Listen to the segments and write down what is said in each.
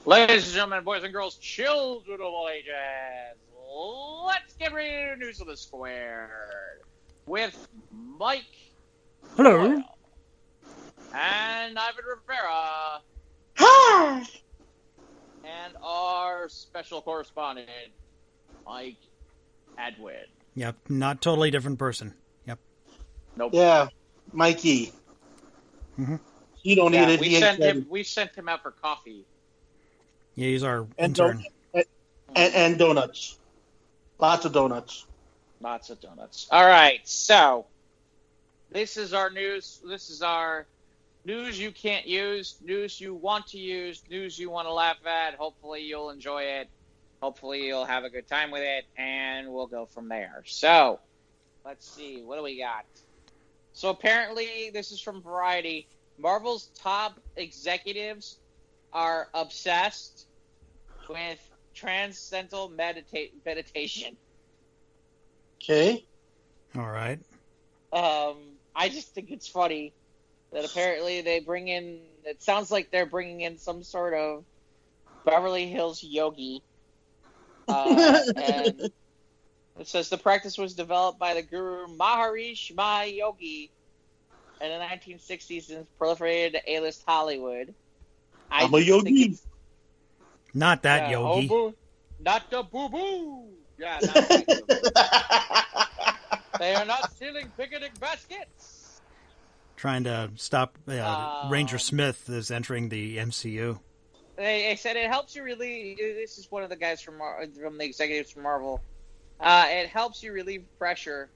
Ladies and gentlemen, boys and girls, children of all ages, let's get ready to News of the Square with Mike Hello. Doyle and Ivan Rivera. Hi. And our special correspondent, Mike Edwin. Yep, not totally different person. Yep. Nope. Yeah, Mikey. Mm-hmm. You don't need it. We sent him out for coffee. Yeah, he's our and intern. And donuts. Lots of donuts. Lots of donuts. All right, so this is our news. This is our news you can't use, news you want to use, news you want to laugh at. Hopefully you'll enjoy it. Hopefully you'll have a good time with it, and we'll go from there. So, let's see. What do we got? So apparently, this is from Variety. Marvel's top executives are obsessed with transcendental meditation. Okay. All right. I just think it's funny that apparently they bring in, it sounds like they're bringing in some sort of Beverly Hills yogi. And it says the practice was developed by the guru Maharishi Mahesh Yogi in the 1960s and proliferated to A-list Hollywood. I'm a yogi. Not that yogi. Oh, not the boo-boo. Yeah, not that yogi. They are not stealing picnic baskets. Trying to stop Ranger Smith is entering the MCU. They said it helps you relieve. This is one of the guys from the executives from Marvel. It helps you relieve pressure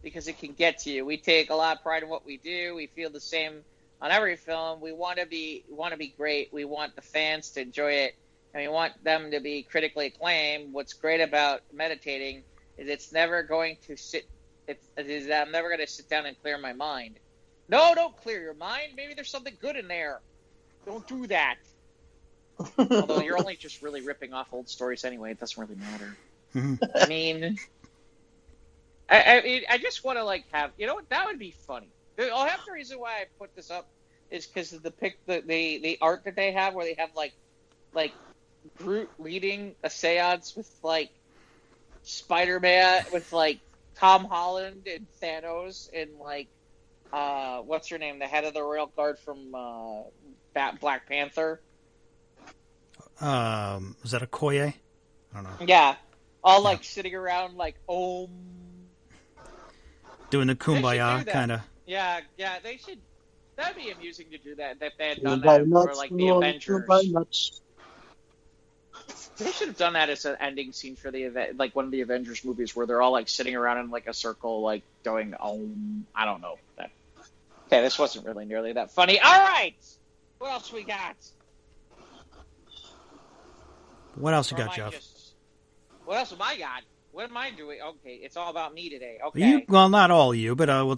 because it can get to you. We take a lot of pride in what we do. We feel the same on every film. We want to be great. We want the fans to enjoy it, and we want them to be critically acclaimed. What's great about meditating is it's never going to sit. I'm never going to sit down and clear my mind. No, don't clear your mind. Maybe there's something good in there. Don't do that. Although you're only just really ripping off old stories anyway, it doesn't really matter. I mean, I just want to have, you know what, that would be funny. Half the reason why I put this up is because of the art that they have, where they have like Groot leading a seance with Spider-Man, with Tom Holland and Thanos and what's her name, the head of the Royal Guard from Black Panther. Was that a Okoye? I don't know. Yeah. All sitting around doing the kumbaya kind of. Yeah, they should. That'd be amusing to do that. If they had done that for the Avengers. They should have done that as an ending scene for the event, one of the Avengers movies, where they're all sitting around in a circle, going I don't know. Okay, this wasn't really nearly that funny. All right, what else we got? What else you got, Jeff? What else have I got? What am I doing? Okay, it's all about me today. Okay. Well, not all you, but I'll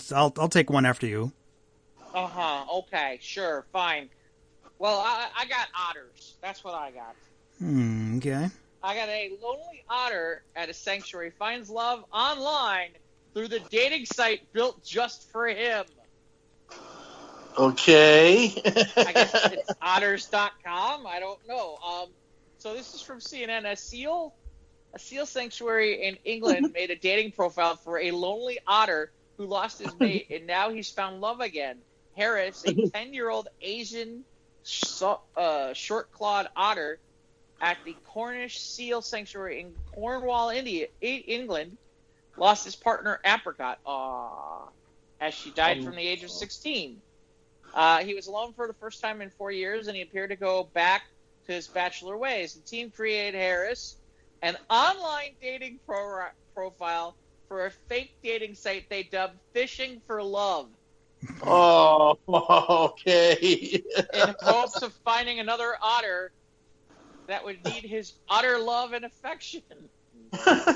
take one after you. Okay. Sure. Fine. Well, I got otters. That's what I got. Okay. I got a lonely otter at a sanctuary finds love online through the dating site built just for him. Okay. I guess it's otters.com. I don't know. So this is from CNN. A seal sanctuary in England made a dating profile for a lonely otter who lost his mate, and now he's found love again. Harris, a 10-year-old Asian short-clawed otter at the Cornish Seal Sanctuary in Cornwall, England, lost his partner, Apricot, as she died from the age of 16. He was alone for the first time in 4 years, and he appeared to go back to his bachelor ways. The team created Harris an online dating profile for a fake dating site they dubbed Fishing for Love. Oh, okay. In hopes of finding another otter that would need his otter love and affection. According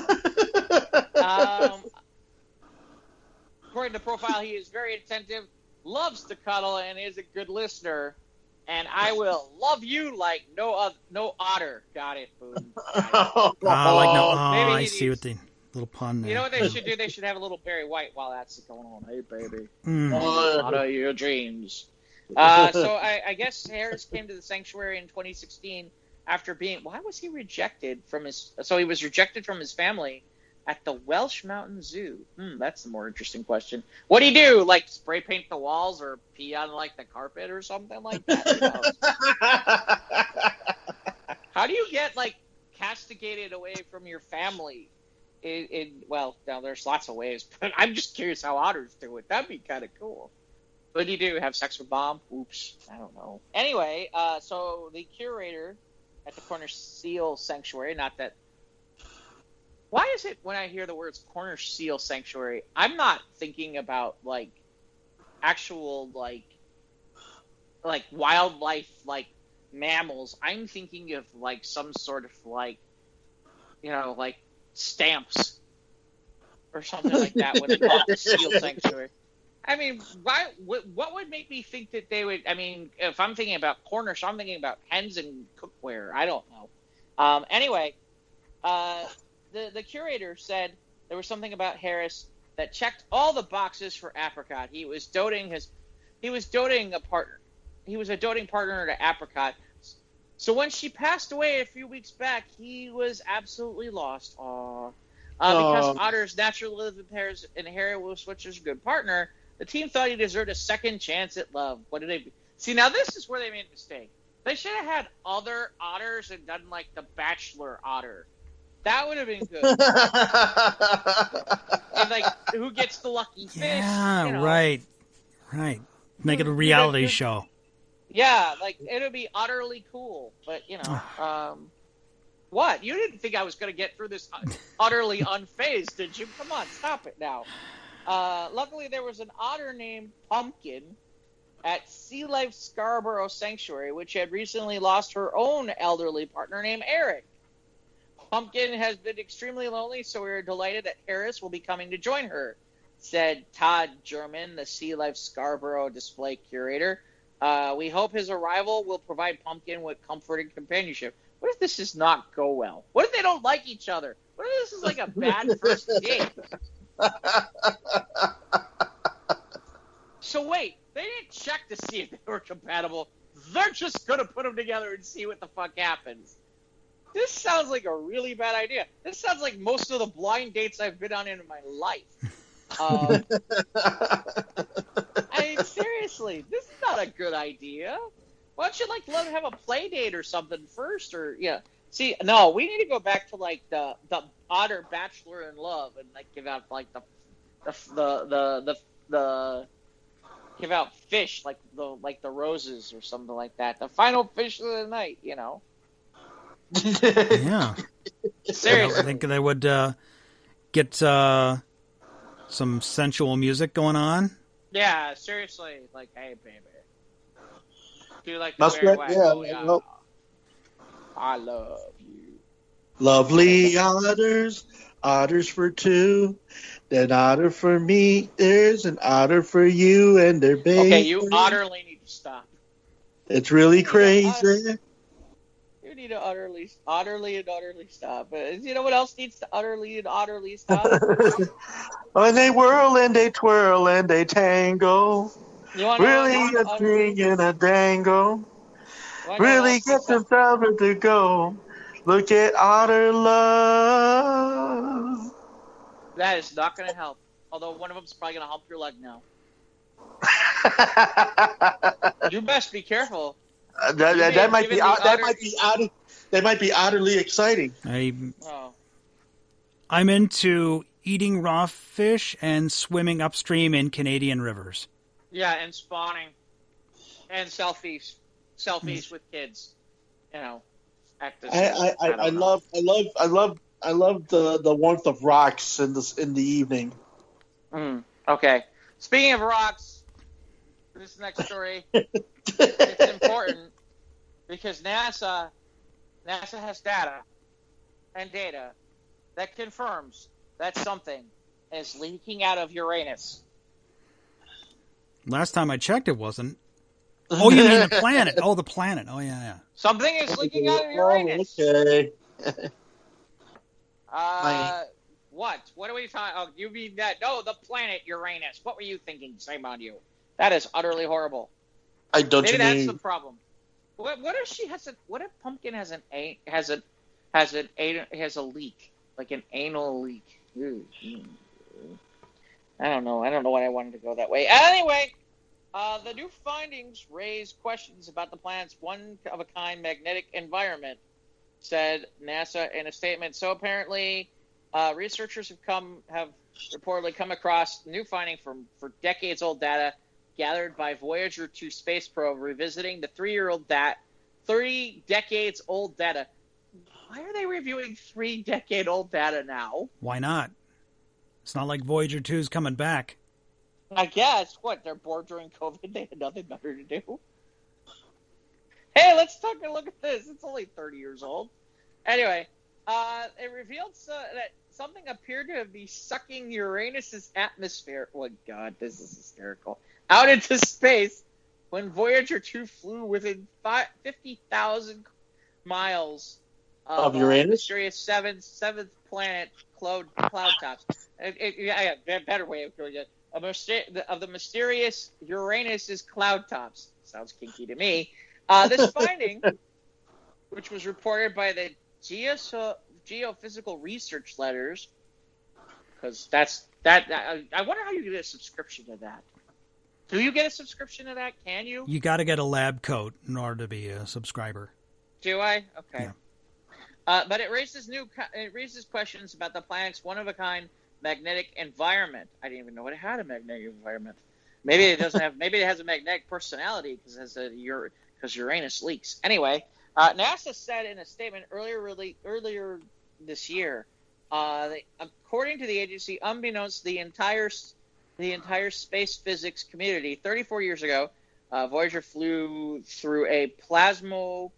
to the profile, he is very attentive, loves to cuddle, and is a good listener. And I will love you like no otter. Got it, boom. I see what the little pun there. You know what they should do? They should have a little Barry White while that's going on. Hey, baby. Otter your dreams. So I guess Harris came to the sanctuary in 2016 after being. Why was he rejected from his? So he was rejected from his family at the Welsh Mountain Zoo. That's the more interesting question. What do you do? Like spray paint the walls or pee on like the carpet or something like that? How do you get like castigated away from your family? Well, now there's lots of ways, but I'm just curious how otters do it. That'd be kind of cool. What do you do? Have sex with Mom? Oops, I don't know. Anyway, so the curator at the Cornish Seal Sanctuary, not that. Why is it when I hear the words Cornish Seal Sanctuary, I'm not thinking about like actual like wildlife like mammals. I'm thinking of like some sort of like, like stamps or something like that when they call it the Seal Sanctuary. I mean, why? What would make me think that they would? I mean, if I'm thinking about Cornish, I'm thinking about hens and cookware. I don't know. Anyway, the curator said there was something about Harris that checked all the boxes for Apricot. He was doting a partner. He was a doting partner to Apricot. So when she passed away a few weeks back, he was absolutely lost. Because otters naturally live in pairs and Harry was Switcher's good partner, the team thought he deserved a second chance at love. What did they do? See, now this is where they made a mistake. They should have had other otters and done like the Bachelor otter. That would have been good. And like, who gets the lucky fish? Yeah, right. Make it a reality show. Yeah, like it would be utterly cool. But what? You didn't think I was going to get through this utterly unfazed, did you? Come on, stop it now. Luckily, there was an otter named Pumpkin at Sea Life Scarborough Sanctuary, which had recently lost her own elderly partner named Eric. Pumpkin has been extremely lonely, so we are delighted that Harris will be coming to join her, said Todd German, the Sea Life Scarborough display curator. We hope his arrival will provide Pumpkin with comfort and companionship. What if this does not go well? What if they don't like each other? What if this is like a bad first date? So wait, they didn't check to see if they were compatible. They're just going to put them together and see what the fuck happens. This sounds like a really bad idea. This sounds like most of the blind dates I've been on in my life. I mean, seriously, this is not a good idea. Why don't you let them have a play date or something first? Or see, no, we need to go back to like the Otter Bachelor in Love and like give out like the give out fish like the roses or something like that. The final fish of the night, Yeah. Seriously. I think they would get some sensual music going on. Yeah, seriously. Like, hey, baby. Do you like the That's Barry right. White? Yeah, Oh, yeah. well, I love you. lovely otters for two. An otter for me, there's an otter for you, and their baby. Okay, you utterly need to stop. It's really crazy. You need to utterly stop. You know what else needs to utterly stop? When they whirl and they twirl and they tango, You want really a string and a dangle, really get themselves to go. Look at otter love. That is not going to help. Although one of them's probably going to hump your leg now. You best be careful. That might be utterly exciting. I'm into eating raw fish and swimming upstream in Canadian rivers. Yeah, and spawning, and selfies with kids. At this. I love the warmth of rocks in the evening. Okay. Speaking of rocks, this next story it's important because NASA has data that confirms that something is leaking out of Uranus. Last time I checked, it wasn't. Oh, you mean the planet? Oh, the planet. Oh, yeah. Something is leaking out of Uranus. Okay. What? What are we talking? Oh, you mean that? No, the planet Uranus. What were you thinking? Shame on you. That is utterly horrible. I don't. Maybe that's the problem. What if she has a? What if Pumpkin has a leak, like an anal leak? I don't know. I don't know why I wanted to go that way. Anyway, the new findings raise questions about the planet's one-of-a-kind magnetic environment, said NASA in a statement. So apparently, researchers have reportedly come across new finding for decades-old data gathered by Voyager 2 space probe, revisiting the 30 decades-old data. Why are they reviewing 3-decade-old data now? Why not? It's not like Voyager 2 is coming back. I guess. What, they're bored during COVID? They had nothing better to do? Hey, let's take a look at this. It's only 30 years old. Anyway, it revealed that something appeared to be sucking Uranus's atmosphere. Oh, God, this is hysterical. Out into space when Voyager 2 flew within 50,000 miles of Uranus? Mysterious seventh planet, cloud tops. Better way of doing it. Of the mysterious Uranus's cloud tops. Sounds kinky to me. This finding, which was reported by the Geophysical Research Letters, because I wonder how you get a subscription to that. Do you get a subscription to that? Can you? You got to get a lab coat in order to be a subscriber. Do I? Okay. Yeah. But it raises questions about the planet's one-of-a-kind magnetic environment. I didn't even know it had a magnetic environment. Maybe it doesn't have. Maybe it has a magnetic personality because Uranus leaks. Anyway, NASA said in a statement earlier this year, according to the agency, unbeknownst to the entire space physics community, 34 years ago, Voyager flew through a plasmoid,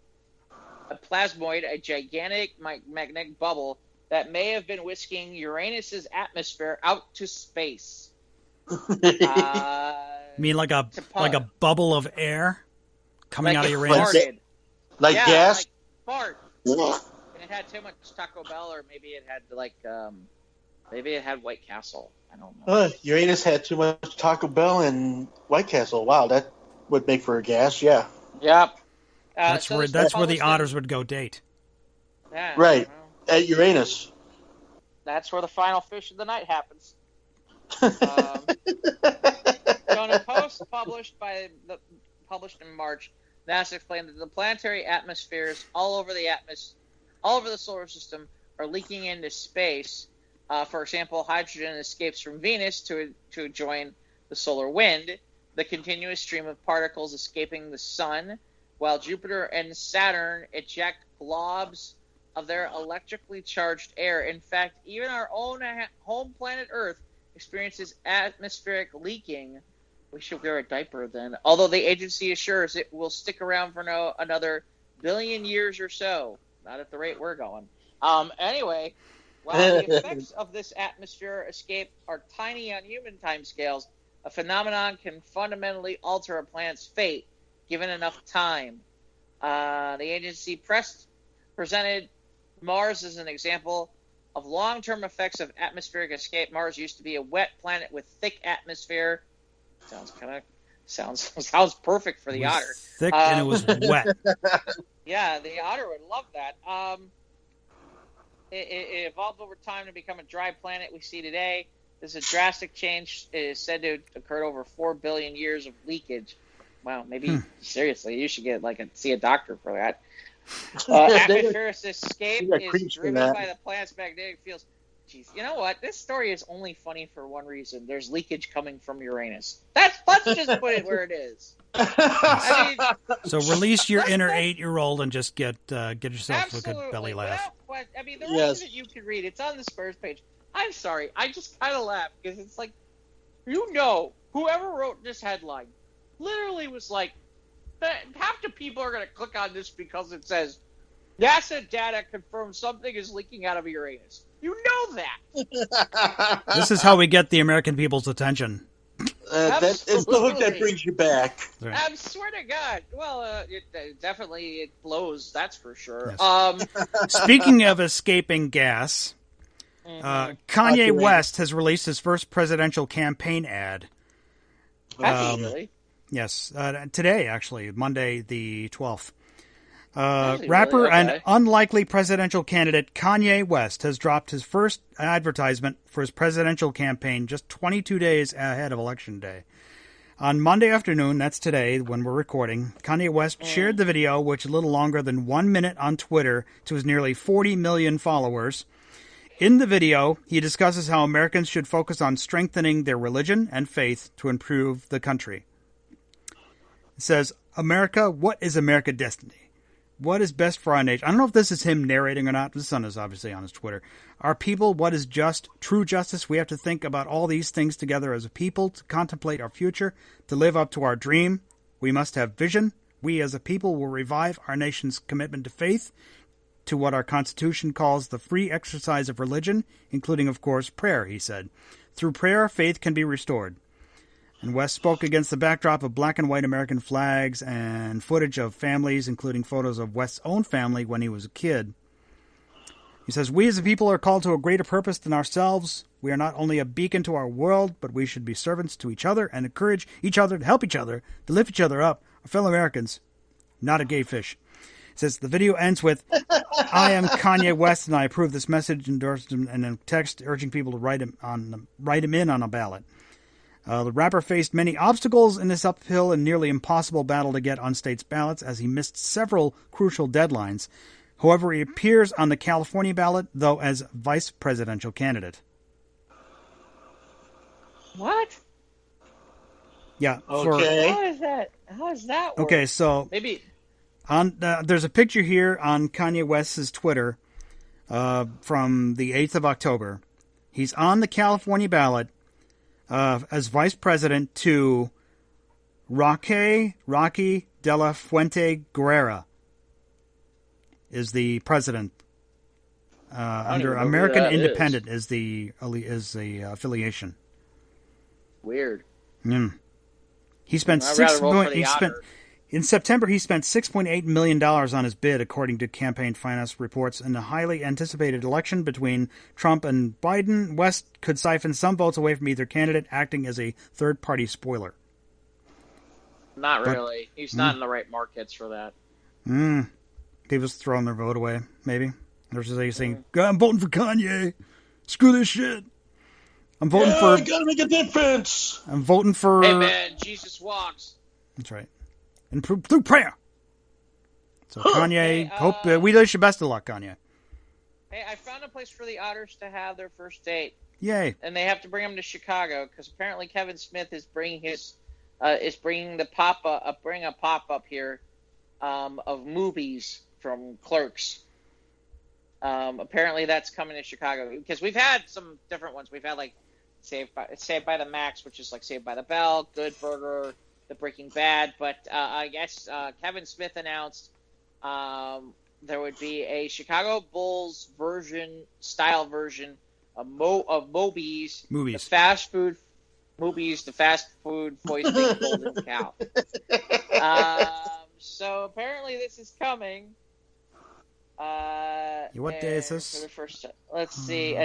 a gigantic magnetic bubble that may have been whisking Uranus's atmosphere out to space. You mean like a bubble of air coming out of Uranus? Gas? Like fart. And it had too much Taco Bell, or maybe it had maybe it had White Castle. I don't know. Uranus had too much Taco Bell and White Castle. Wow, that would make for a gas. Yeah. Yep. That's where the otters would go date. Yeah. Right. At Uranus. That's where the final fish of the night happens. So in a post published in March, NASA explained that the planetary atmospheres all over the solar system are leaking into space. For example, hydrogen escapes from Venus to join the solar wind, the continuous stream of particles escaping the sun, while Jupiter and Saturn eject globs of their electrically charged air. In fact, even our own home planet Earth experiences atmospheric leaking. We should wear a diaper then. Although the agency assures it will stick around for another billion years or so. Not at the rate we're going. Anyway, while the effects of this atmosphere escape are tiny on human timescales, a phenomenon can fundamentally alter a planet's fate given enough time. The agency presented Mars as an example of long-term effects of atmospheric escape. Mars used to be a wet planet with thick atmosphere. Sounds perfect for the otter. Thick and it was wet. Yeah, the otter would love that. It evolved over time to become a dry planet we see today. This is a drastic change. It is said to have occurred over 4 billion years of leakage. Wow, maybe seriously, you should get see a doctor for that. Atmospheric escape is driven by the planet's magnetic fields. Jeez, you know what? This story is only funny for one reason. There's leakage coming from Uranus. Let's just put it where it is. So release your inner 8-year-old and just get yourself a good belly laugh. The rest of it you can read. It's on this first page. I'm sorry. I just kind of laugh because it's like, whoever wrote this headline literally was like, half the people are going to click on this because it says, NASA data confirms something is leaking out of Uranus. You know that. This is how we get the American people's attention. It's the hook that brings you back. Right. I swear to God. Well, it blows, that's for sure. Yes. Speaking of escaping gas, Kanye West has released his first presidential campaign ad. Really? Yes, today, actually, Monday the 12th. Rapper and unlikely presidential candidate Kanye West has dropped his first advertisement for his presidential campaign just 22 days ahead of Election Day. On Monday afternoon, that's today when we're recording, Kanye West shared the video, which is a little longer than 1 minute, on Twitter to his nearly 40 million followers. In the video, he discusses how Americans should focus on strengthening their religion and faith to improve the country. It says, America, what is America's destiny? What is best for our nation? I don't know if this is him narrating or not. The son is obviously on his Twitter. Our people, what is just, true justice? We have to think about all these things together as a people to contemplate our future, to live up to our dream. We must have vision. We as a people will revive our nation's commitment to faith, to what our Constitution calls the free exercise of religion, including, of course, prayer, he said. Through prayer, faith can be restored. And West spoke against the backdrop of black and white American flags and footage of families, including photos of West's own family when he was a kid. He says, we as a people are called to a greater purpose than ourselves. We are not only a beacon to our world, but we should be servants to each other and encourage each other to help each other, to lift each other up, our fellow Americans, not a gay fish. He says, the video ends with, I am Kanye West, and I approve this message, endorsed him, and a text urging people to write him in on a ballot. The rapper faced many obstacles in this uphill and nearly impossible battle to get on states' ballots, as he missed several crucial deadlines. However, he appears on the California ballot, though as vice presidential candidate. What? Yeah. Okay. How does that work? Okay, so maybe there's a picture here on Kanye West's Twitter from the 8th of October. He's on the California ballot as vice president to Rocky de la Fuente Guerrera is the president. Under American Independent is the affiliation. Weird. He spent in September. He spent $6.8 million on his bid, according to campaign finance reports. In the highly anticipated election between Trump and Biden, West could siphon some votes away from either candidate, acting as a third-party spoiler. Not really. He's not in the right markets for that. People's throwing their vote away, maybe. They're just saying, I'm voting for Kanye. Screw this shit. I'm voting for... I gotta make a difference. I'm voting for... Hey, man, Jesus walks. That's right. And through prayer. So Kanye, we wish you best of luck, Kanye. Hey, I found a place for the Otters to have their first date. Yay! And they have to bring them to Chicago because apparently Kevin Smith is bringing a pop up here of movies from Clerks. Apparently that's coming to Chicago because we've had some different ones. We've had like Saved by the Max, which is like Saved by the Bell, Good Burger, The Breaking Bad. But I guess Kevin Smith announced there would be a Chicago Bulls style version of Moby's, the fast food foisting Golden Cow. So apparently this is coming. What day is this? For the first, let's see.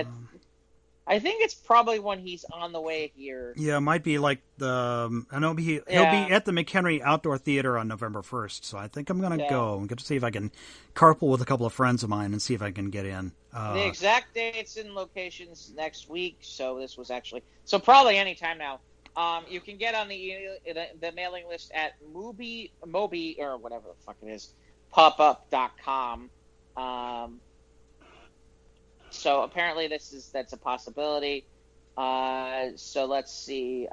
I think it's probably when he's on the way here. Yeah, it might be like I know he'll be at the McHenry Outdoor Theater on November 1st, so I think I'm going to go and get to see if I can carpool with a couple of friends of mine and see if I can get in. The exact dates and locations next week, so this was actually... So probably any time now. You can get on the mailing list at Moby, or whatever the fuck it is, popup.com. So apparently that's a possibility. So let's see.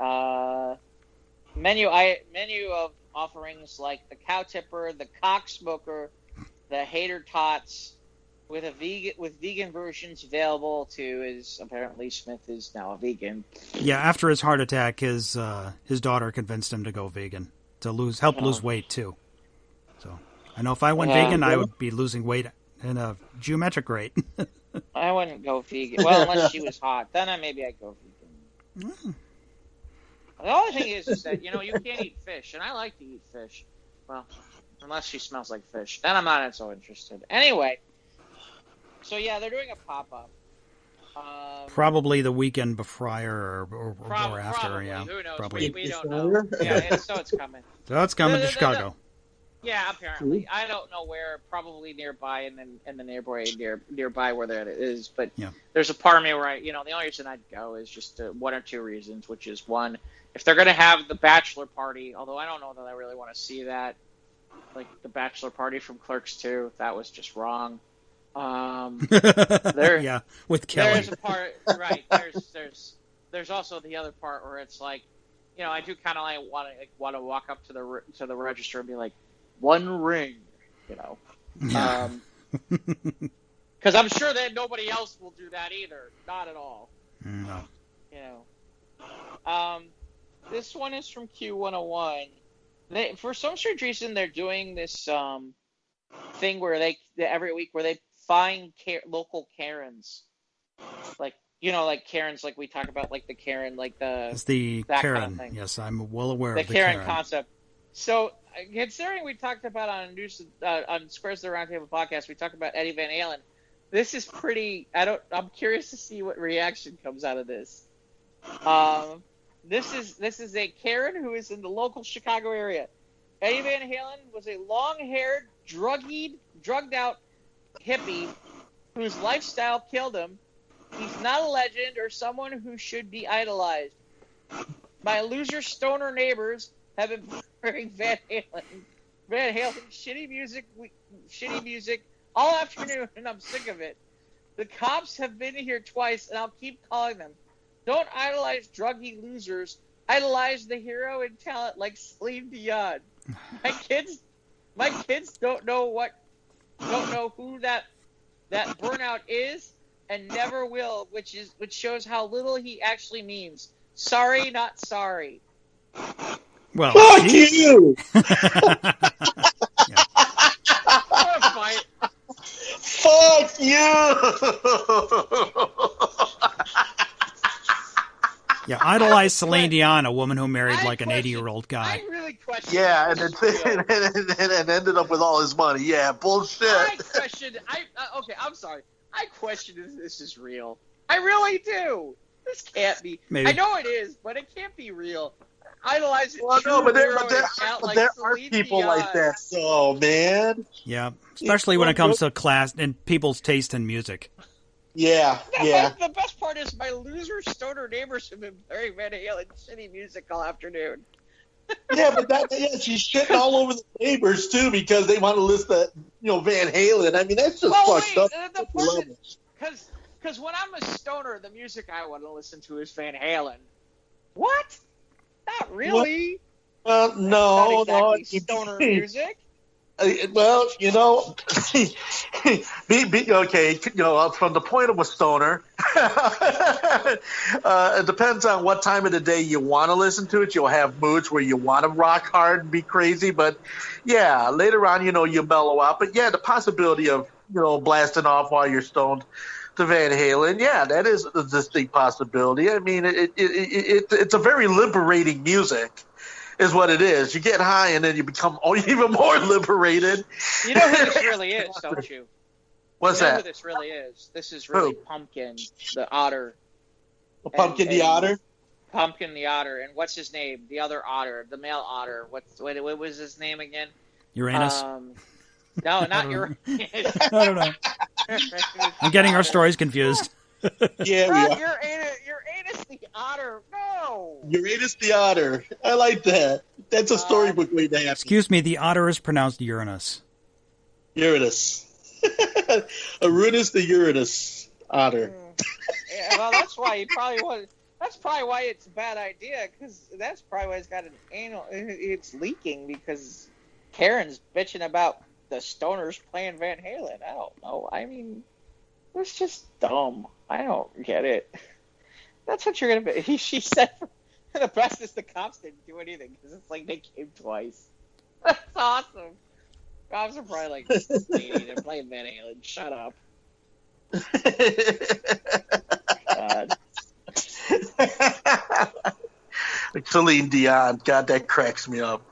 Menu of offerings like the cow tipper, the cock smoker, the hater tots, with vegan versions available to apparently Smith is now a vegan. Yeah, after his heart attack, his daughter convinced him to go vegan to help lose weight too. So I know if I went vegan, I would be losing weight in a geometric rate. I wouldn't go vegan. Well, unless she was hot, then maybe I'd go vegan. The only thing is that you can't eat fish, and I like to eat fish. Well, unless she smells like fish, then I'm not so interested. Anyway, so yeah, they're doing a pop-up. Probably the weekend before or after. Probably. Yeah, who knows? Probably. We don't know. Yeah, so it's coming. So it's coming to Chicago. Yeah, apparently. I don't know where. Probably nearby, and then the nearby where that is. But there's a part of me where the only reason I'd go is just one or two reasons, which is one, if they're gonna have the bachelor party. Although I don't know that I really want to see that, like the bachelor party from Clerks 2. That was just wrong. With Kelly. There's a part, right? There's also the other part where it's like, I do kind of want to walk up to the register and be like, one ring, because I'm sure that nobody else will do that either. Not at all. No. This one is from Q101. For some strange reason, they're doing this thing where every week where they find local Karens, like Karens, like we talk about, like the Karen, like it's the Karen. Kind of thing. Yes, I'm well aware of the Karen concept. So, considering we talked about on Squares the Roundtable podcast, we talked about Eddie Van Halen. This is pretty. I'm curious to see what reaction comes out of this. This is a Karen who is in the local Chicago area. Eddie Van Halen was a long-haired, drugged out hippie whose lifestyle killed him. He's not a legend or someone who should be idolized. My loser stoner neighbors have been playing Van Halen shitty music all afternoon, and I'm sick of it. The cops have been here twice, and I'll keep calling them. Don't idolize druggy losers. Idolize the hero and talent like Celine Dion. My kids don't know who that burnout is, and never will, which shows how little he actually means. Sorry, not sorry. Well, fuck you! Fuck you! Yeah, idolize Celine Dion, a woman who married like an 80-year-old guy. I really question. Yeah, and ended up with all his money. Yeah, bullshit. Okay, I'm sorry. I question if this is real. I really do. This can't be. Maybe. I know it is, but it can't be real. Idolize it. Well, no, but there are people like that, so man. Yeah, especially when it comes to class and people's taste in music. Yeah. The best part is my loser stoner neighbors have been playing Van Halen shitty music all afternoon. Yeah, but she's shitting all over the neighbors too because they want to listen to Van Halen. I mean, that's just fucked up. Because when I'm a stoner, the music I want to listen to is Van Halen. What? Not really. Well, no, not exactly stoner music. Well, okay, from the point of a stoner, it depends on what time of the day you want to listen to it. You'll have moods where you want to rock hard and be crazy, but yeah, later on, you mellow out. But yeah, the possibility of, blasting off while you're stoned to Van Halen, yeah, that is a distinct possibility. I mean, it's a very liberating music. Is what it is. You get high and then you become even more liberated. You know who this really is, don't you? What's that? You know who this really is? This is really Pumpkin, the otter. Pumpkin the otter? Pumpkin the otter. And what's his name? The other otter, the male otter. What was his name again? Uranus? No, not Uranus. I don't know. I'm getting our stories confused. Yeah, we are. Uranus the otter. No. Uranus the otter. I like that. That's a storybook way to have. Excuse me, the otter is pronounced Uranus. Uranus. Uranus the Uranus otter. Yeah, well, that's why he probably was. That's probably why it's a bad idea, because that's probably why it's got an anal. It's leaking because Karen's bitching about the stoners playing Van Halen. I don't know. I mean, it's just dumb. I don't get it. That's what you're going to be. She said the best is the cops didn't do anything because it's like they came twice. That's awesome. Cops are probably like, they're playing Van Halen. Shut up. God. Like Celine Dion. God, that cracks me up.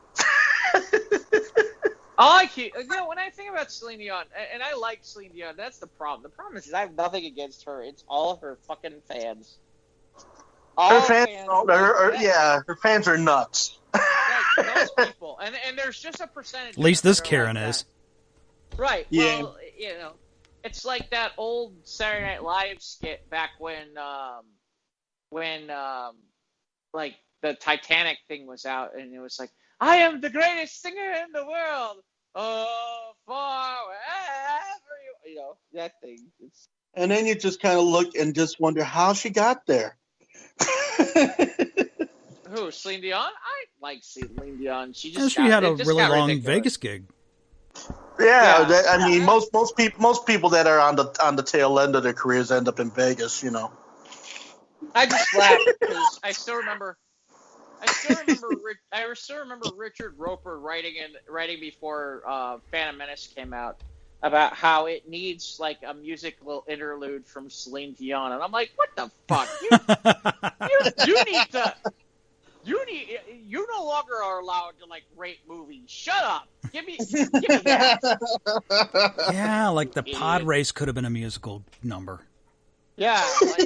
When I think about Celine Dion, and I like Celine Dion, that's the problem. The problem is I have nothing against her. It's all her fucking fans. Her fans are nuts. those people, and there's just a percentage. At least this that are Karen like is. that. Right. Yeah. Well, it's like that old Saturday Night Live skit back when like the Titanic thing was out, and it was like, I am the greatest singer in the world. Oh, forever that thing. And then you just kind of look and just wonder how she got there. Who, Celine Dion? I like Celine Dion. She had a really long ridiculous Vegas gig. Yeah, I mean, most people that are on the tail end of their careers end up in Vegas. I just laugh because I still remember Richard Roper writing before Phantom Menace came out about how it needs like a musical interlude from Celine Dion, and I'm like, what the fuck? You no longer are allowed to like rate movies. Shut up. Give me that. Yeah, like the pod race could have been a musical number. Yeah. Could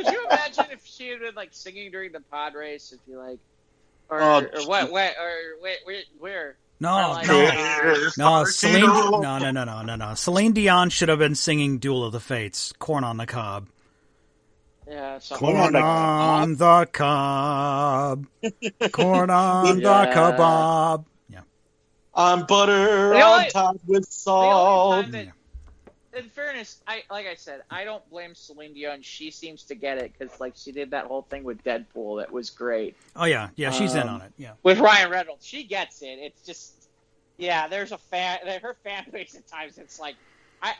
you imagine if she had been like singing during the pod race? If you like, or where? No, Celine. No. Celine Dion should have been singing "Duel of the Fates," "Corn on the Cob." Yeah, corn on the cob, corn on the kebab. Yeah, on butter on top with salt. In fairness, like I said, I don't blame Celine Dion. She seems to get it because, like, she did that whole thing with Deadpool that was great. Oh yeah, she's in on it. Yeah, with Ryan Reynolds, she gets it. It's just, there's her fan base at times. It's like,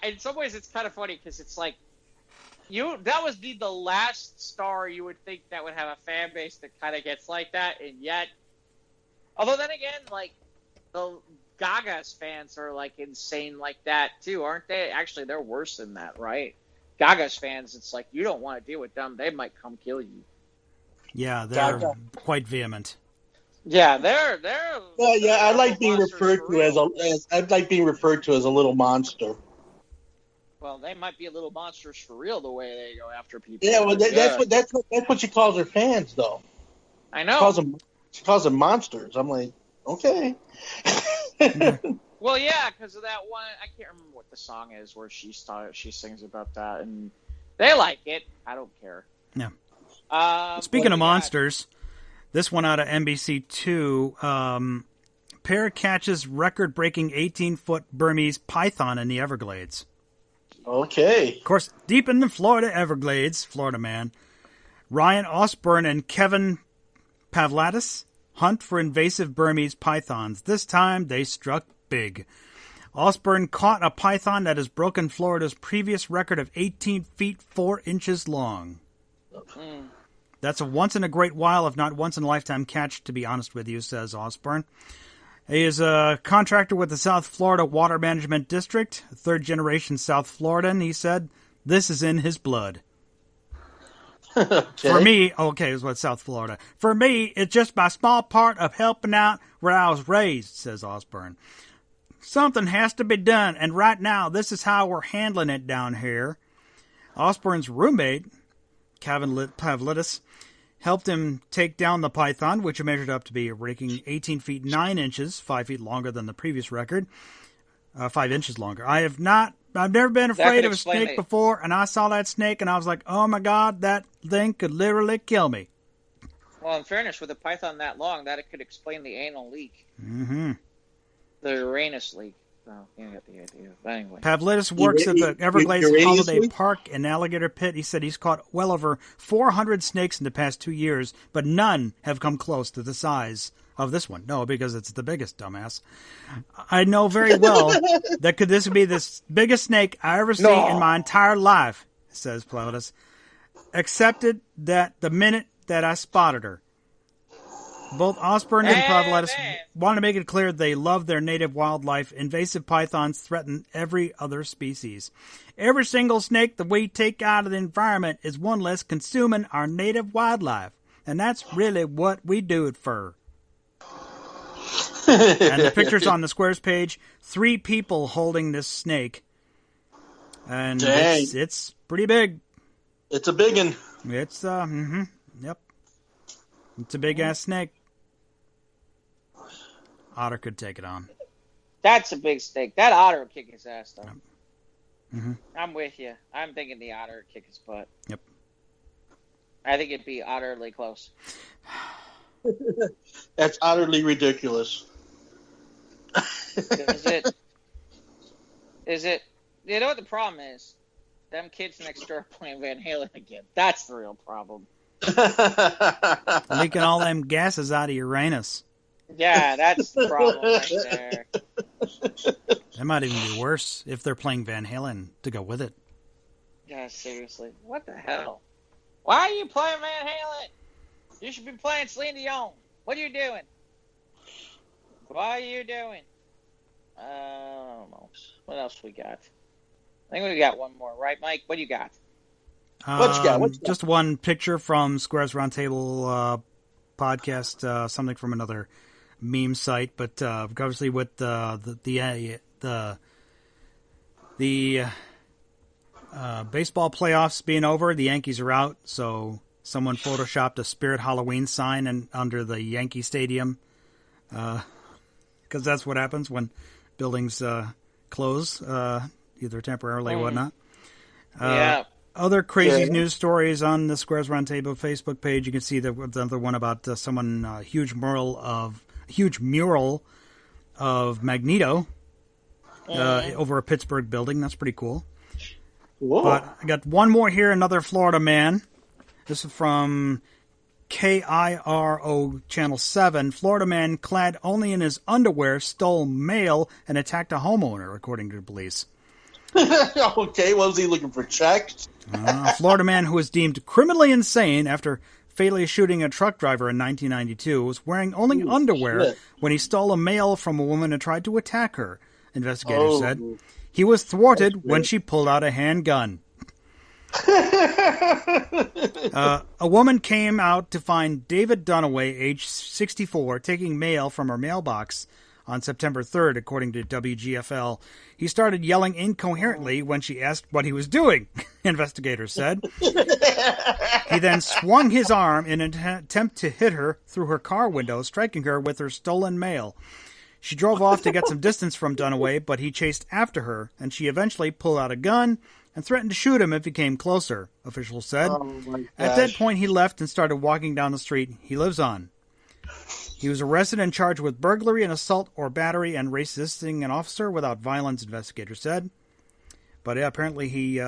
in some ways, it's kind of funny because it's like, that was the last star you would think that would have a fan base that kind of gets like that, and yet, although then again, like the Gaga's fans are like insane like that too, aren't they? Actually, they're worse than that, right? Gaga's fans, it's like you don't want to deal with them; they might come kill you. Yeah, they're quite vehement. Yeah, they're. Yeah, I like being referred to as a little monster. Well, they might be a little monsters for real the way they go after people. Yeah, well, that's what she calls her fans, though. I know. She calls them monsters. I'm like, okay. Well, yeah, because of that one. I can't remember what the song is where she sings about that, and they like it. I don't care. Yeah. Speaking of monsters, this one out of NBC2, pair catches record-breaking 18-foot Burmese python in the Everglades. Okay. Of course, deep in the Florida Everglades, Florida man, Ryan Osborne and Kevin Pavlatis hunt for invasive Burmese pythons. This time, they struck big. Osborne caught a python that has broken Florida's previous record of 18 feet 4 inches long. That's a once-in-a-great-while, if not once-in-a-lifetime catch, to be honest with you, says Osborne. He is a contractor with the South Florida Water Management District, a third-generation South Floridan. He said, this is in his blood. Okay. For me, is what South Florida. For me, it's just my small part of helping out where I was raised, says Osborne. Something has to be done, and right now, this is how we're handling it down here. Osborne's roommate, Kevin Pavlitis, helped him take down the python, which measured up to be a raking 18 feet 9 inches, 5 feet longer than the previous record, 5 inches longer. I've never been afraid of a snake before, and I saw that snake, and I was like, oh my God, that thing could literally kill me. Well, in fairness, with a python that long, that it could explain the anal leak. Mm-hmm. The Uranus leak. Oh, you get the idea. But anyway. Pavlitis works at the Everglades Holiday Park in Alligator Pit. He said he's caught well over 400 snakes in the past 2 years, but none have come close to the size of this one. No, because it's the biggest, dumbass. I know very well that this would be the biggest snake I ever seen in my entire life, says Pavlitis. Accepted that the minute that I spotted her. Both Osborne and Pavlitis want to make it clear they love their native wildlife. Invasive pythons threaten every other species. Every single snake that we take out of the environment is one less consuming our native wildlife. And that's really what we do it for. And the picture's on the Squares page. 3 people holding this snake. And it's pretty big. It's a big one. It's, yep. It's a big-ass snake. Otter could take it on. That's a big stake. That Otter would kick his ass, though. Yep. Mm-hmm. I'm with you. I'm thinking the Otter would kick his butt. Yep. I think it'd be utterly close. That's utterly ridiculous. Is it? You know what the problem is? Them kids next door playing Van Halen again. That's the real problem. Leaking all them gases out of Uranus. Yeah, that's the problem right there. That might even be worse if they're playing Van Halen to go with it. Yeah, seriously. What the hell? Why are you playing Van Halen? You should be playing Celine Dion. What are you doing? What are you doing? I don't know. What else we got? I think we got one more, right, Mike? What do you got? What you got? Just one picture from Squares Roundtable podcast, something from another meme site, but obviously with the baseball playoffs being over, the Yankees are out, so someone photoshopped a Spirit Halloween sign under the Yankee Stadium, because that's what happens when buildings close, either temporarily or whatnot. Yeah. Other crazy news stories on the Squares Roundtable Facebook page. You can see the other one about someone huge mural of Magneto over a Pittsburgh building. That's pretty cool. Whoa. But I got one more here. Another Florida man. This is from KIRO Channel 7. Florida man clad only in his underwear stole mail and attacked a homeowner, according to the police. Okay, what was he looking for? Checks? A Florida man who was deemed criminally insane after fatally shooting a truck driver in 1992 was wearing only underwear when he stole a mail from a woman and tried to attack her, investigators said. He was thwarted when she pulled out a handgun. A woman came out to find David Dunaway, age 64, taking mail from her mailbox on September 3rd, according to WGFL. He started yelling incoherently when she asked what he was doing, investigators said. He then swung his arm in an attempt to hit her through her car window, striking her with her stolen mail. She drove off to get some distance from Dunaway, but he chased after her, and she eventually pulled out a gun and threatened to shoot him if he came closer, officials said. At that point, he left and started walking down the street he lives on. He was arrested and charged with burglary and assault or battery and resisting an officer without violence, investigators said. But yeah, apparently he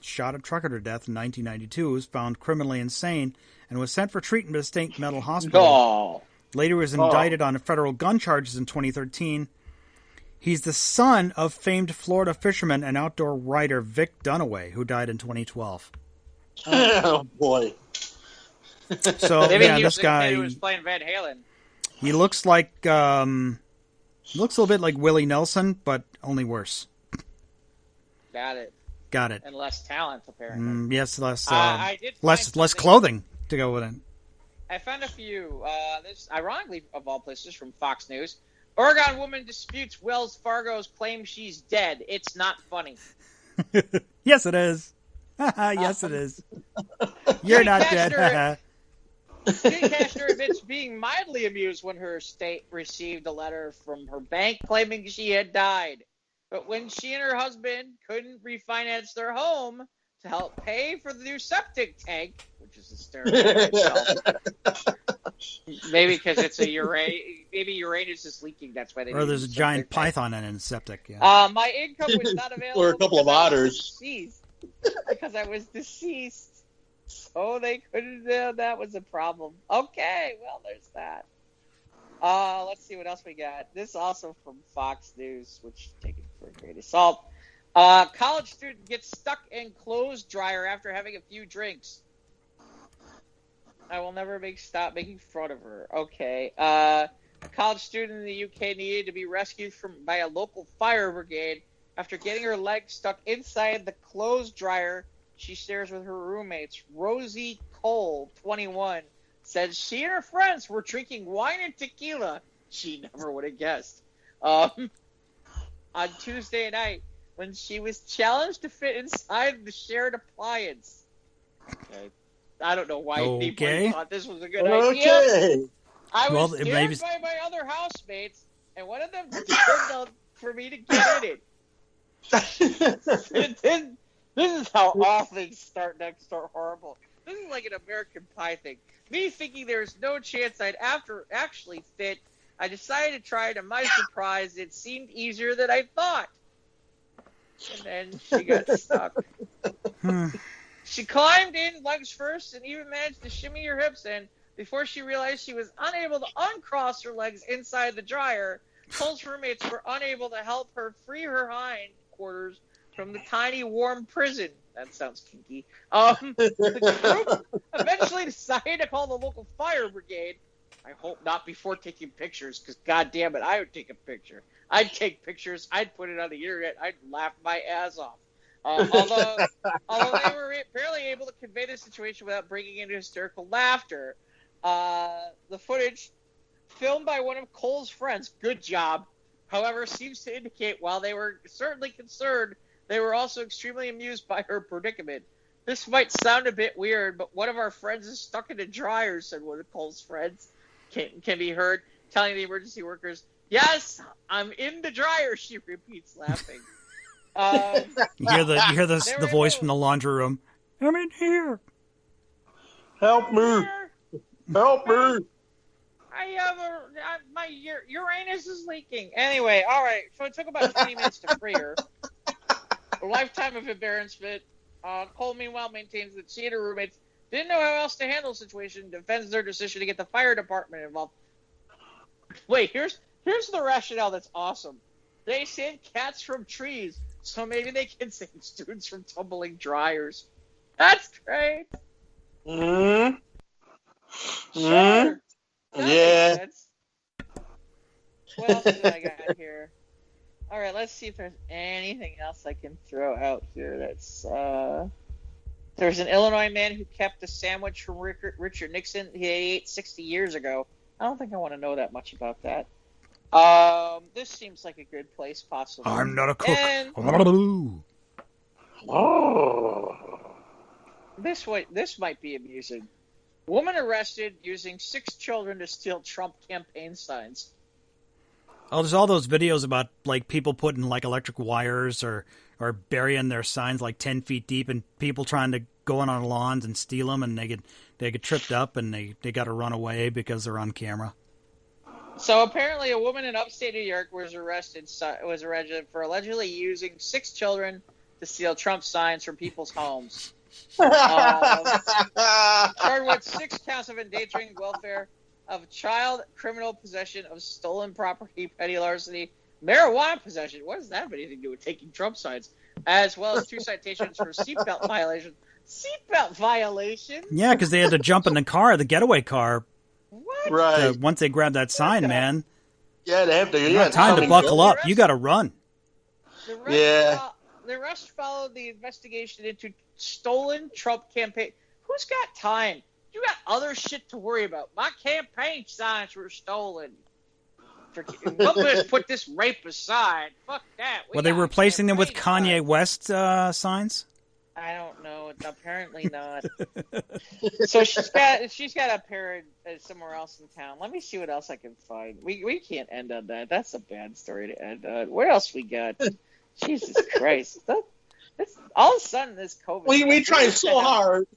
shot a trucker to death in 1992, was found criminally insane, and was sent for treatment at a state mental hospital. Oh. Later was indicted on federal gun charges in 2013. He's the son of famed Florida fisherman and outdoor writer Vic Dunaway, who died in 2012. Oh, boy. So, yeah, this guy... He was playing Van Halen. He looks like, looks a little bit like Willie Nelson, but only worse. Got it. And less talent, apparently. Yes, less clothing to go with it. I found a few. This, ironically, of all places, from Fox News. Oregon woman disputes Wells Fargo's claim she's dead. It's not funny. Yes, it is. Yes, it is. You're not dead. City Castor admits being mildly amused when her estate received a letter from her bank claiming she had died. But when she and her husband couldn't refinance their home to help pay for the new septic tank, which is hysterical in itself. Maybe because it's maybe Uranus is leaking. That's why they. Or there's a giant python in a septic. Yeah. My income was not available. Or a couple of otters. Because I was deceased. So they couldn't. That was a problem. Okay, well, there's that. Let's see what else we got. This also from Fox News, which take it for a great assault. College student gets stuck in clothes dryer after having a few drinks. I will never stop making fun of her. Okay. A college student in the UK needed to be rescued by a local fire brigade after getting her leg stuck inside the clothes dryer she shares with her roommates. Rosie Cole, 21, says she and her friends were drinking wine and tequila. She never would have guessed. On Tuesday night, when she was challenged to fit inside the shared appliance. Okay. I don't know why people thought this was a good idea. I was scared by my other housemates, and one of them turned up for me to get in it. This is how all things start horrible. This is like an American Pie thing. Me thinking there's no chance I'd actually fit, I decided to try it. To my surprise, it seemed easier than I thought. And then she got stuck. She climbed in legs first and even managed to shimmy her hips in before she realized she was unable to uncross her legs inside the dryer. Cole's roommates were unable to help her free her hindquarters from the tiny, warm prison. That sounds kinky. The group eventually decided to call the local fire brigade. I hope not before taking pictures, because God damn it, I would take a picture. I'd take pictures. I'd put it on the internet. I'd laugh my ass off. Although they were barely able to convey the situation without breaking into hysterical laughter. The footage, filmed by one of Cole's friends, good job, however, seems to indicate while they were certainly concerned, they were also extremely amused by her predicament. This might sound a bit weird, but one of our friends is stuck in a dryer, said one of Cole's friends. Can be heard telling the emergency workers, "Yes, I'm in the dryer," she repeats, laughing. You hear the voice from the laundry room. I'm in here. Help me. Help me. My Uranus is leaking. Anyway, all right. So it took about 20 minutes to free her. A lifetime of embarrassment. Cole, meanwhile, maintains that she and her roommates didn't know how else to handle the situation, defends their decision to get the fire department involved. Wait, here's the rationale that's awesome. They save cats from trees, so maybe they can save students from tumbling dryers. That's great. Mm-hmm. Sure. Yeah. What else did I got here? All right, let's see if there's anything else I can throw out here. That's there's an Illinois man who kept a sandwich from Richard Nixon he ate 60 years ago. I don't think I want to know that much about that. This seems like a good place, possibly. I'm not a cook. This might be amusing. Woman arrested using 6 children to steal Trump campaign signs. Oh, there's all those videos about like people putting like electric wires or burying their signs like 10 feet deep, and people trying to go in on lawns and steal them, and they get tripped up and they got to run away because they're on camera. So apparently, a woman in upstate New York was arrested for allegedly using 6 children to steal Trump signs from people's homes. Charged with 6 counts of endangering welfare of child, criminal possession of stolen property, petty larceny, marijuana possession. What does that have anything to do with taking Trump signs? As well as 2 citations for seatbelt violation. Seatbelt violation? Yeah, because they had to jump in the getaway car. What? Right. Once they grab that sign, man. Yeah, they have to. You got time to buckle up. You got to run. The arrest followed the investigation into stolen Trump campaign. Who's got time? You got other shit to worry about. My campaign signs were stolen. Let's put this rape aside. Fuck that. Were they replacing them with Kanye West signs? I don't know. Apparently not. So she's got a pair somewhere else in town. Let me see what else I can find. We can't end on that. That's a bad story to end on. What else we got? Jesus Christ! All of a sudden this COVID. We tried so hard.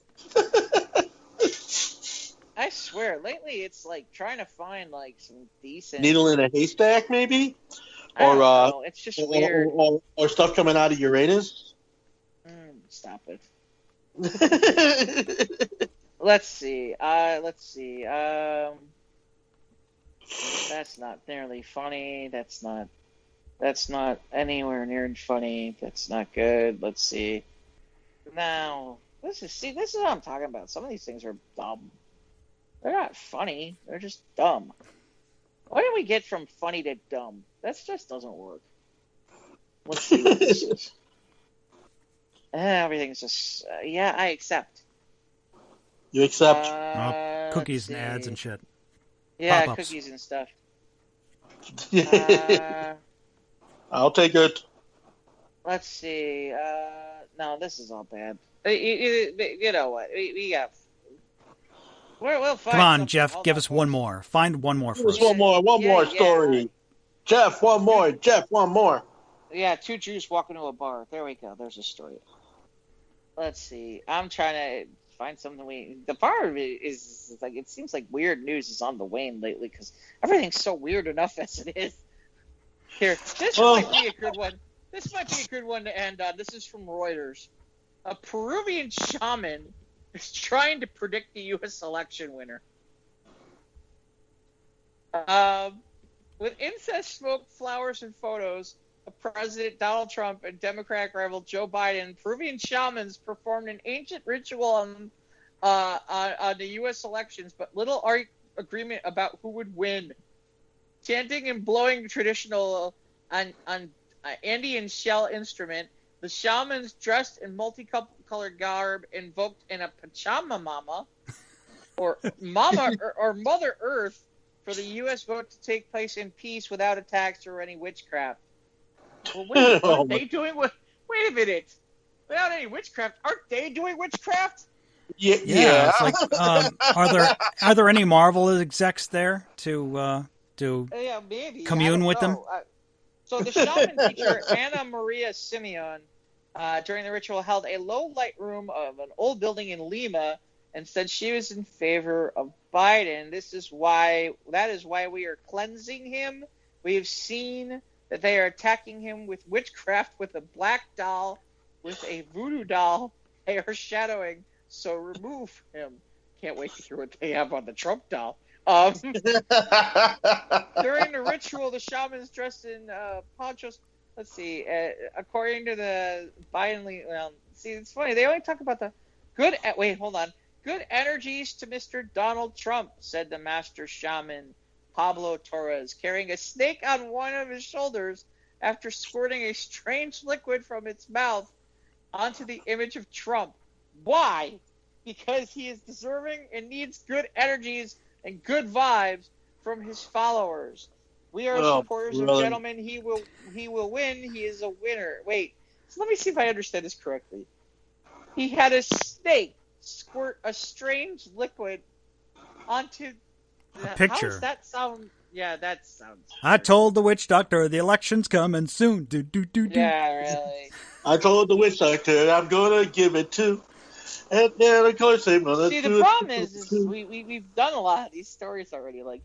I swear, lately it's like trying to find like some decent needle in a haystack, maybe, or it's just weird, or stuff coming out of Uranus. Stop it. Let's see. That's not nearly funny. That's not anywhere near funny. That's not good. Let's see. Now, this is what I'm talking about. Some of these things are dumb. They're not funny. They're just dumb. Why did we get from funny to dumb? That just doesn't work. Let's see what this is. Everything's just I accept. You accept cookies and ads and shit. Yeah, Pop-ups. Cookies and stuff. I'll take it. Let's see. No, this is all bad. You know what? We got. We'll find. Come on, Jeff. Give us one more. Find one more for us. One more story. Jeff, one more. Jeff, one more. Yeah, two Jews walk into a bar. There we go. There's a story. Let's see. I'm trying to find something. The bar is like, it seems like weird news is on the wane lately because everything's so weird enough as it is. Here, this might be a good one. This might be a good one to end on. This is from Reuters. A Peruvian shaman is trying to predict the U.S. election winner. With incense smoke, flowers, and photos of President Donald Trump and Democratic rival Joe Biden, Peruvian shamans performed an ancient ritual on the U.S. elections, but little agreement about who would win. Chanting and blowing traditional Andean shell instrument, the shamans dressed in multicolored garb invoked in a Pachamama or Mother Earth for the U.S. vote to take place in peace without attacks or any witchcraft. Well, wait, what are they doing? Wait a minute. Without any witchcraft, aren't they doing witchcraft? Yeah. It's like, are there any Marvel execs there to maybe commune with them? So the shaman teacher Anna Maria Simeon, during the ritual, held a low light room of an old building in Lima and said she was in favor of Biden. That is why we are cleansing him. We have seen that they are attacking him with witchcraft with a black doll, with a voodoo doll. They are shadowing, so remove him. Can't wait to hear what they have on the Trump doll. During the ritual, the shamans dressed in ponchos. Let's see. According to the Biden, see, it's funny. They only talk about the good. Wait, hold on. Good energies to Mr. Donald Trump, said the master shaman Pablo Torres, carrying a snake on one of his shoulders after squirting a strange liquid from its mouth onto the image of Trump. Why? Because he is deserving and needs good energies and good vibes from his followers. We are supporters of gentlemen. He will win. He is a winner. Wait, so let me see if I understand this correctly. He had a snake squirt a strange liquid onto a picture. How does that sound? Yeah, that sounds. I told the witch doctor the election's coming soon. Do. Yeah, really. I told the witch doctor I'm gonna give it to. And then of course they're gonna. See, the problem is we've done a lot of these stories already. Like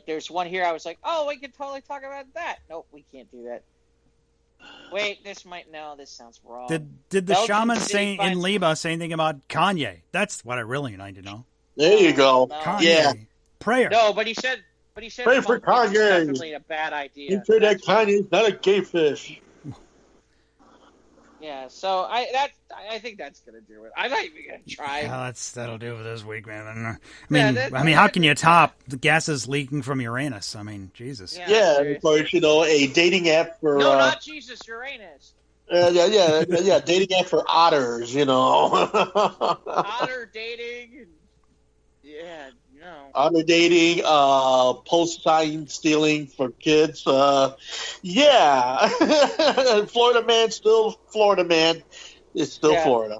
there's one here. I was like, oh, we could totally talk about that. Nope, we can't do that. Wait, this sounds wrong. Did the shaman say in Lima say anything about Kanye? That's what I really need to know. There you go. No. Kanye. Yeah. Prayer. No, but he said pray for Kanye. Definitely a bad idea. He said that Kanye's not a gay fish. Yeah, so I think that's gonna do it. I'm not even gonna try. Yeah, that'll do it for this week, man. I mean, how can you top the gases leaking from Uranus? I mean, Jesus. Yeah, of course, a dating app for not Jesus, Uranus. Yeah, dating app for otters, Otter dating. Yeah, no. Otter dating, post sign stealing for kids. Yeah. Florida man, still Florida man. It's still Florida.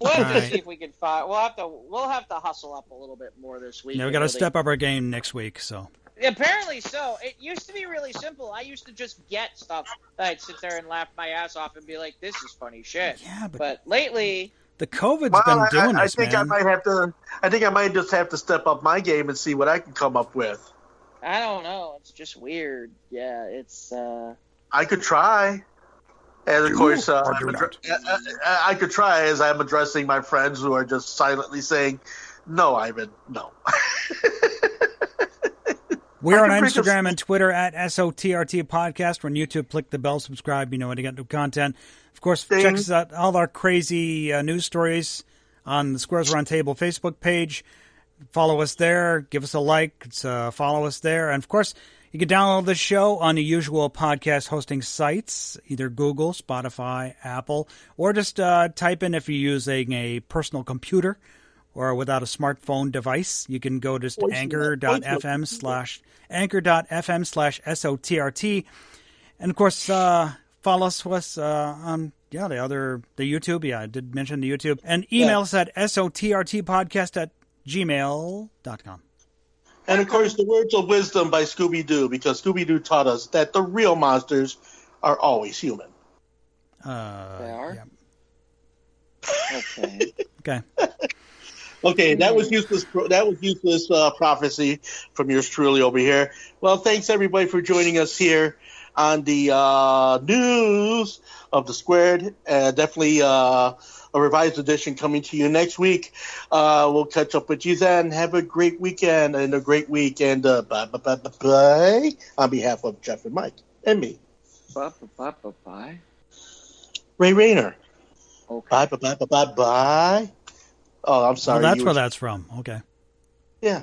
We'll have to see if we can find. We'll have to hustle up a little bit more this week. Yeah, we got to step up our game next week. So. Apparently so. It used to be really simple. I used to just get stuff that I'd sit there and laugh my ass off and be like, "This is funny shit." Yeah, but lately. The COVID's been doing this, man. I think I might just have to step up my game and see what I can come up with. I don't know. It's just weird. Yeah, it's. I could try, and of course, I could try as I'm addressing my friends who are just silently saying, "No, Ivan, no." We're on Instagram and Twitter at SOTRT Podcast. We're on YouTube. Click the bell, subscribe. You know when to get new content. Of course, check us out, all our crazy news stories on the Squirrels Round Table Facebook page. Follow us there. Give us a like. Follow us there. And, of course, you can download the show on the usual podcast hosting sites, either Google, Spotify, Apple, or just type in if you're using a personal computer or without a smartphone device. You can go to anchor.fm/SOTRT. And, of course, follow us on the YouTube. Yeah, I did mention the YouTube. And email us at sotrtpodcast@gmail.com. And, of course, the words of wisdom by Scooby-Doo, because Scooby-Doo taught us that the real monsters are always human. They are? Yeah. Okay. Okay. Okay, that was useless. That was useless prophecy from yours truly over here. Well, thanks everybody for joining us here on the news of the Squared. Definitely a revised edition coming to you next week. We'll catch up with you then. Have a great weekend and a great week. And bye on behalf of Jeff and Mike and me. Bye. Ray Rayner. Okay. Bye. Oh, I'm sorry. Well, that's where that's from. Okay. Yeah.